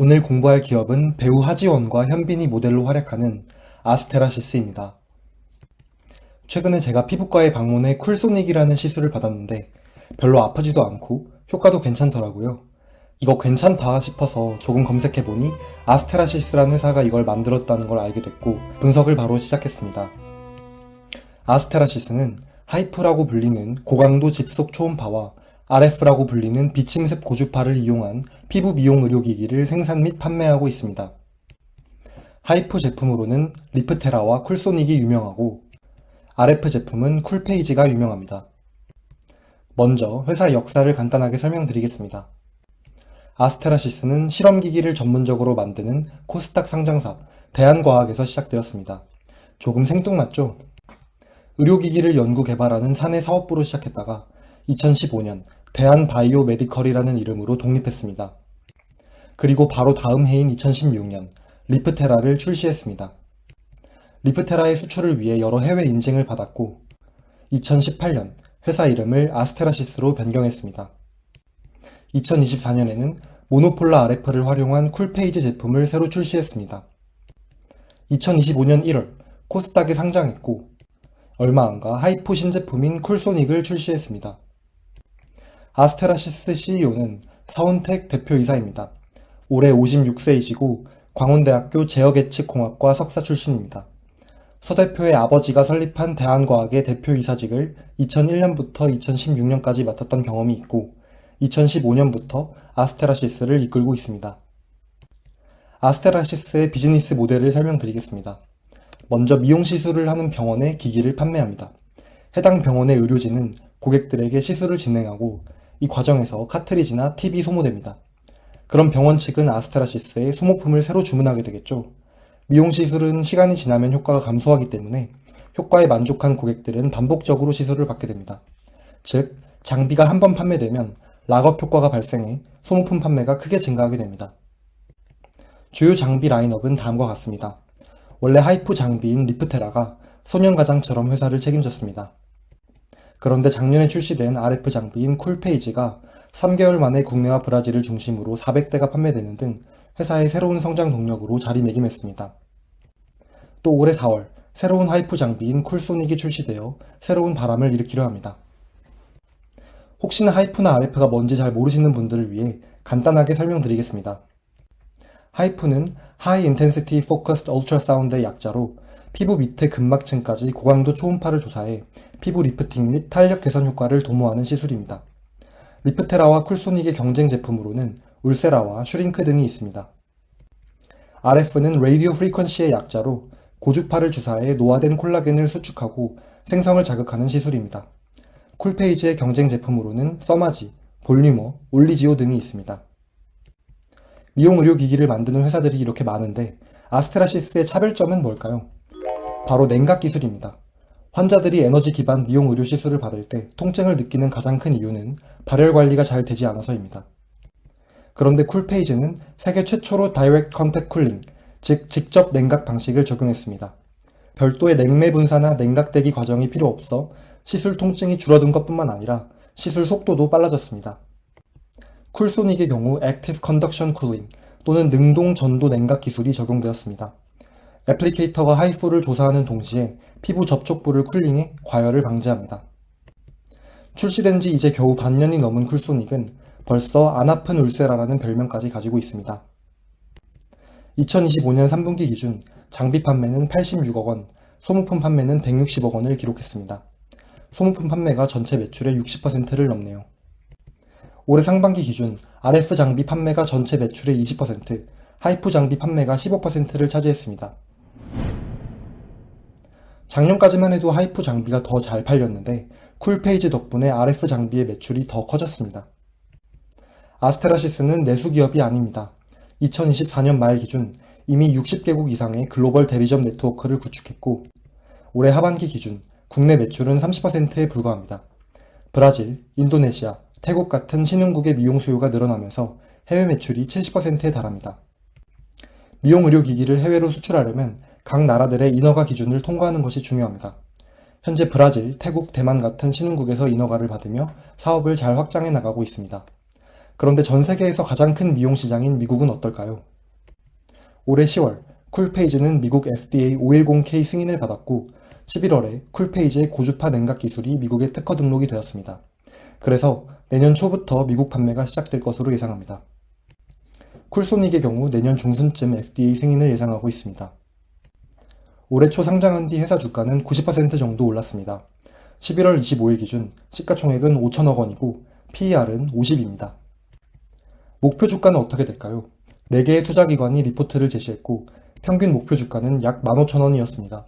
오늘 공부할 기업은 배우 하지원과 현빈이 모델로 활약하는 아스테라시스입니다. 최근에 제가 피부과에 방문해 쿨소닉이라는 시술을 받았는데 별로 아프지도 않고 효과도 괜찮더라고요. 이거 괜찮다 싶어서 조금 검색해보니 아스테라시스라는 회사가 이걸 만들었다는 걸 알게 됐고 분석을 바로 시작했습니다. 아스테라시스는 하이프라고 불리는 고강도 집속 초음파와 RF라고 불리는 비침습 고주파를 이용한 피부 미용 의료기기를 생산 및 판매하고 있습니다. 하이프 제품으로는 리프테라와 쿨소닉이 유명하고 RF 제품은 쿨페이지가 유명합니다. 먼저 회사 역사를 간단하게 설명드리겠습니다. 아스테라시스는 실험기기를 전문적으로 만드는 코스닥 상장사 대한과학에서 시작되었습니다. 조금 생뚱맞죠? 의료기기를 연구 개발하는 사내 사업부로 시작했다가 2015년 대한바이오메디컬이라는 이름으로 독립했습니다. 그리고 바로 다음 해인 2016년 리프테라를 출시했습니다. 리프테라의 수출을 위해 여러 해외 인증을 받았고 2018년 회사 이름을 아스테라시스로 변경했습니다. 2024년에는 모노폴라 RF를 활용한 쿨페이지 제품을 새로 출시했습니다. 2025년 1월 코스닥에 상장했고 얼마 안가 하이프 신제품인 쿨소닉을 출시했습니다. 아스테라시스 CEO는 서은택 대표이사입니다. 올해 56세이시고 광운대학교 제어계측공학과 석사 출신입니다. 서 대표의 아버지가 설립한 대한과학의 대표이사직을 2001년부터 2016년까지 맡았던 경험이 있고 2015년부터 아스테라시스를 이끌고 있습니다. 아스테라시스의 비즈니스 모델을 설명드리겠습니다. 먼저 미용 시술을 하는 병원에 기기를 판매합니다. 해당 병원의 의료진은 고객들에게 시술을 진행하고 이 과정에서 카트리지나 팁이 소모됩니다. 그럼 병원 측은 아스테라시스에 소모품을 새로 주문하게 되겠죠. 미용 시술은 시간이 지나면 효과가 감소하기 때문에 효과에 만족한 고객들은 반복적으로 시술을 받게 됩니다. 즉, 장비가 한 번 판매되면 락업 효과가 발생해 소모품 판매가 크게 증가하게 됩니다. 주요 장비 라인업은 다음과 같습니다. 원래 하이프 장비인 리프테라가 소년가장처럼 회사를 책임졌습니다. 그런데 작년에 출시된 RF 장비인 쿨페이지가 3개월 만에 국내와 브라질을 중심으로 400대가 판매되는 등 회사의 새로운 성장 동력으로 자리매김했습니다. 또 올해 4월 새로운 하이프 장비인 쿨소닉이 출시되어 새로운 바람을 일으키려 합니다. 혹시나 하이프나 RF가 뭔지 잘 모르시는 분들을 위해 간단하게 설명드리겠습니다. 하이프는 High Intensity Focused Ultrasound의 약자로 피부 밑에 근막층까지 고강도 초음파를 조사해 피부 리프팅 및 탄력 개선 효과를 도모하는 시술입니다. 리프테라와 쿨소닉의 경쟁 제품으로는 울세라와 슈링크 등이 있습니다. RF는 라디오 프리퀀시의 약자로 고주파를 주사해 노화된 콜라겐을 수축하고 생성을 자극하는 시술입니다. 쿨페이지의 경쟁 제품으로는 써마지, 볼리머, 올리지오 등이 있습니다. 미용 의료기기를 만드는 회사들이 이렇게 많은데 아스테라시스의 차별점은 뭘까요? 바로 냉각 기술입니다. 환자들이 에너지 기반 미용 의료 시술을 받을 때 통증을 느끼는 가장 큰 이유는 발열 관리가 잘 되지 않아서입니다. 그런데 쿨페이지는 세계 최초로 다이렉트 컨택 쿨링, 즉 직접 냉각 방식을 적용했습니다. 별도의 냉매 분사나 냉각대기 과정이 필요 없어 시술 통증이 줄어든 것뿐만 아니라 시술 속도도 빨라졌습니다. 쿨소닉의 경우 액티브 컨덕션 쿨링 또는 능동 전도 냉각 기술이 적용되었습니다. 애플리케이터가 하이프를 조사하는 동시에 피부 접촉부를 쿨링해 과열을 방지합니다. 출시된 지 이제 겨우 반년이 넘은 쿨소닉은 벌써 안 아픈 울세라라는 별명까지 가지고 있습니다. 2025년 3분기 기준 장비 판매는 86억 원, 소모품 판매는 160억 원을 기록했습니다. 소모품 판매가 전체 매출의 60%를 넘네요. 올해 상반기 기준 RF 장비 판매가 전체 매출의 20%, 하이프 장비 판매가 15%를 차지했습니다. 작년까지만 해도 하이프 장비가 더 잘 팔렸는데 쿨페이지 덕분에 RF 장비의 매출이 더 커졌습니다. 아스테라시스는 내수 기업이 아닙니다. 2024년 말 기준 이미 60개국 이상의 글로벌 대리점 네트워크를 구축했고 올해 하반기 기준 국내 매출은 30%에 불과합니다. 브라질, 인도네시아, 태국 같은 신흥국의 미용 수요가 늘어나면서 해외 매출이 70%에 달합니다. 미용 의료기기를 해외로 수출하려면 각 나라들의 인허가 기준을 통과하는 것이 중요합니다. 현재 브라질, 태국, 대만 같은 신흥국에서 인허가를 받으며 사업을 잘 확장해 나가고 있습니다. 그런데 전 세계에서 가장 큰 미용 시장인 미국은 어떨까요? 올해 10월, 쿨페이지는 미국 FDA 510K 승인을 받았고 11월에 쿨페이지의 고주파 냉각 기술이 미국에 특허 등록이 되었습니다. 그래서 내년 초부터 미국 판매가 시작될 것으로 예상합니다. 쿨소닉의 경우 내년 중순쯤 FDA 승인을 예상하고 있습니다. 올해 초 상장한 뒤 회사 주가는 90% 정도 올랐습니다. 11월 25일 기준 시가총액은 5천억 원이고 PER은 50입니다. 목표 주가는 어떻게 될까요? 4개의 투자기관이 리포트를 제시했고 평균 목표 주가는 약 15,000원이었습니다.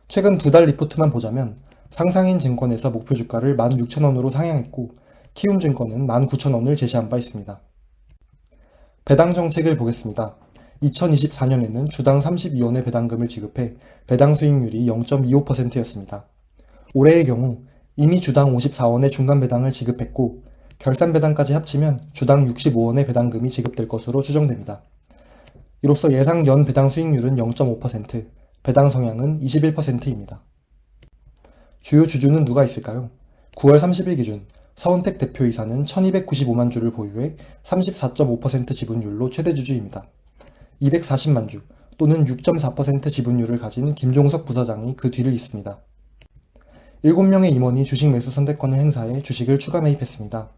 최근 2달 리포트만 보자면 상상인 증권에서 목표 주가를 16,000원으로 상향했고 키움증권은 19,000원을 제시한 바 있습니다. 배당 정책을 보겠습니다. 2024년에는 주당 32원의 배당금을 지급해 배당 수익률이 0.25%였습니다. 올해의 경우 이미 주당 54원의 중간 배당을 지급했고 결산 배당까지 합치면 주당 65원의 배당금이 지급될 것으로 추정됩니다. 이로써 예상 연 배당 수익률은 0.5%, 배당 성향은 21%입니다. 주요 주주는 누가 있을까요? 9월 30일 기준 서은택 대표이사는 1295만 주를 보유해 34.5% 지분율로 최대 주주입니다. 240만 주 또는 6.4% 지분율을 가진 김종석 부사장이 그 뒤를 잇습니다. 7명의 임원이 주식 매수 선택권을 행사해 주식을 추가 매입했습니다.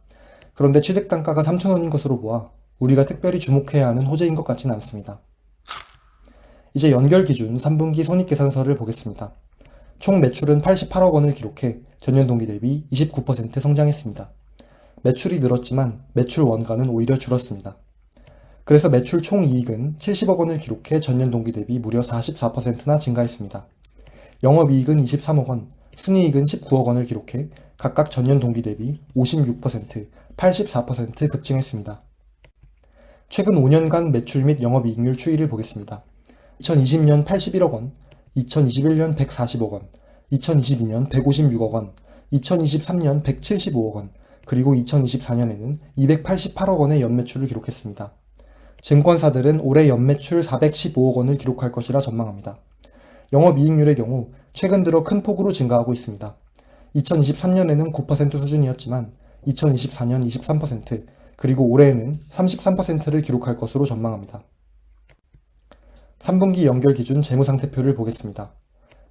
그런데 취득 단가가 3,000원인 것으로 보아 우리가 특별히 주목해야 하는 호재인 것 같지는 않습니다. 이제 연결 기준 3분기 손익계산서를 보겠습니다. 총 매출은 88억 원을 기록해 전년 동기 대비 29% 성장했습니다. 매출이 늘었지만 매출 원가는 오히려 줄었습니다. 그래서 매출 총 이익은 70억 원을 기록해 전년 동기 대비 무려 44%나 증가했습니다. 영업이익은 23억 원, 순이익은 19억 원을 기록해 각각 전년 동기 대비 56%, 84% 급증했습니다. 최근 5년간 매출 및 영업이익률 추이를 보겠습니다. 2020년 81억 원, 2021년 140억 원, 2022년 156억 원, 2023년 175억 원, 그리고 2024년에는 288억 원의 연매출을 기록했습니다. 증권사들은 올해 연매출 415억 원을 기록할 것이라 전망합니다. 영업이익률의 경우 최근 들어 큰 폭으로 증가하고 있습니다. 2023년에는 9% 수준이었지만 2024년 23%, 그리고 올해에는 33%를 기록할 것으로 전망합니다. 3분기 연결 기준 재무상태표를 보겠습니다.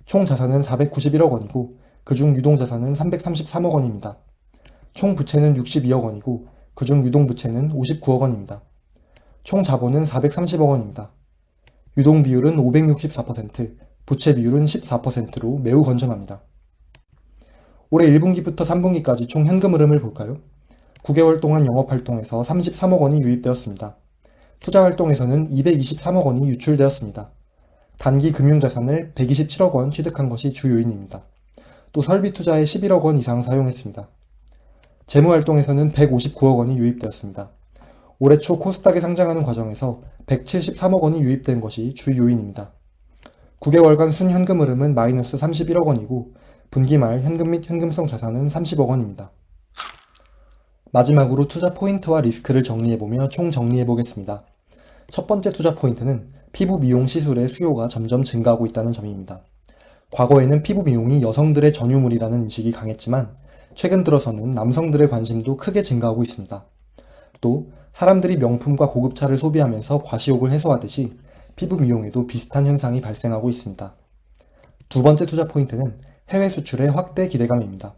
총 자산은 491억 원이고 그중 유동자산은 333억 원입니다. 총 부채는 62억 원이고 그중 유동부채는 59억 원입니다. 총 자본은 430억 원입니다. 유동 비율은 564%, 부채 비율은 14%로 매우 건전합니다. 올해 1분기부터 3분기까지 총 현금 흐름을 볼까요? 9개월 동안 영업활동에서 33억 원이 유입되었습니다. 투자활동에서는 223억 원이 유출되었습니다. 단기 금융자산을 127억 원 취득한 것이 주 요인입니다. 또 설비 투자에 11억 원 이상 사용했습니다. 재무활동에서는 159억 원이 유입되었습니다. 올해 초 코스닥에 상장하는 과정에서 173억 원이 유입된 것이 주 요인입니다. 9개월간 순현금 흐름은 마이너스 31억 원이고 분기 말 현금 및 현금성 자산은 30억 원입니다. 마지막으로 투자 포인트와 리스크를 정리해보며 총 정리해보겠습니다. 첫 번째 투자 포인트는 피부 미용 시술의 수요가 점점 증가하고 있다는 점입니다. 과거에는 피부 미용이 여성들의 전유물이라는 인식이 강했지만 최근 들어서는 남성들의 관심도 크게 증가하고 있습니다. 또 사람들이 명품과 고급차를 소비하면서 과시욕을 해소하듯이 피부 미용에도 비슷한 현상이 발생하고 있습니다. 두 번째 투자 포인트는 해외 수출의 확대 기대감입니다.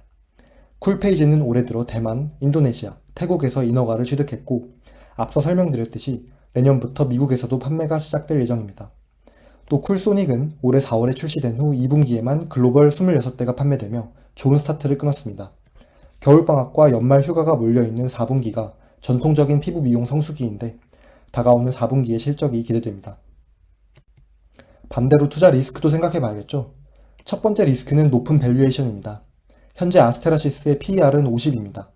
쿨페이지는 올해 들어 대만, 인도네시아, 태국에서 인허가를 취득했고 앞서 설명드렸듯이 내년부터 미국에서도 판매가 시작될 예정입니다. 또 쿨소닉은 올해 4월에 출시된 후 2분기에만 글로벌 26대가 판매되며 좋은 스타트를 끊었습니다. 겨울방학과 연말 휴가가 몰려있는 4분기가 전통적인 피부 미용 성수기인데 다가오는 4분기의 실적이 기대됩니다. 반대로 투자 리스크도 생각해봐야겠죠. 첫 번째 리스크는 높은 밸류에이션입니다. 현재 아스테라시스의 PER은 50입니다.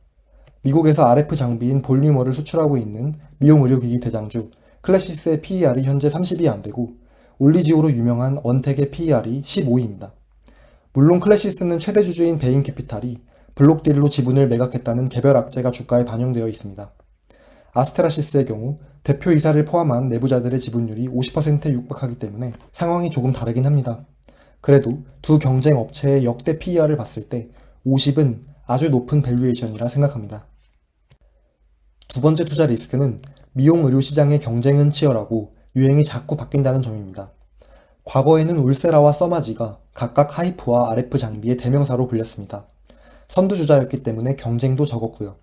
미국에서 RF 장비인 볼리머를 수출하고 있는 미용 의료기기 대장주 클래시스의 PER이 현재 30이 안되고 올리지오로 유명한 언텍의 PER이 15입니다. 물론 클래시스는 최대 주주인 베인캐피탈이 블록딜로 지분을 매각했다는 개별 악재가 주가에 반영되어 있습니다. 아스테라시스의 경우 대표이사를 포함한 내부자들의 지분율이 50%에 육박하기 때문에 상황이 조금 다르긴 합니다. 그래도 두 경쟁 업체의 역대 PER을 봤을 때 50은 아주 높은 밸류에이션이라 생각합니다. 두 번째 투자 리스크는 미용 의료 시장의 경쟁은 치열하고 유행이 자꾸 바뀐다는 점입니다. 과거에는 울세라와 써마지가 각각 하이프와 RF 장비의 대명사로 불렸습니다. 선두주자였기 때문에 경쟁도 적었고요.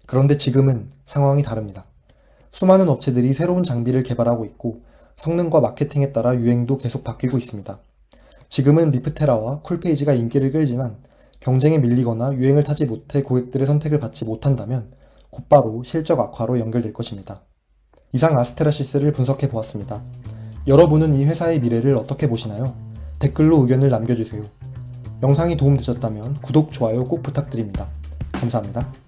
그런데 지금은 상황이 다릅니다. 수많은 업체들이 새로운 장비를 개발하고 있고 성능과 마케팅에 따라 유행도 계속 바뀌고 있습니다. 지금은 리프테라와 쿨페이지가 인기를 끌지만 경쟁에 밀리거나 유행을 타지 못해 고객들의 선택을 받지 못한다면 곧바로 실적 악화로 연결될 것입니다. 이상 아스테라시스를 분석해 보았습니다. 여러분은 이 회사의 미래를 어떻게 보시나요? 댓글로 의견을 남겨주세요. 영상이 도움되셨다면 구독, 좋아요 꼭 부탁드립니다. 감사합니다.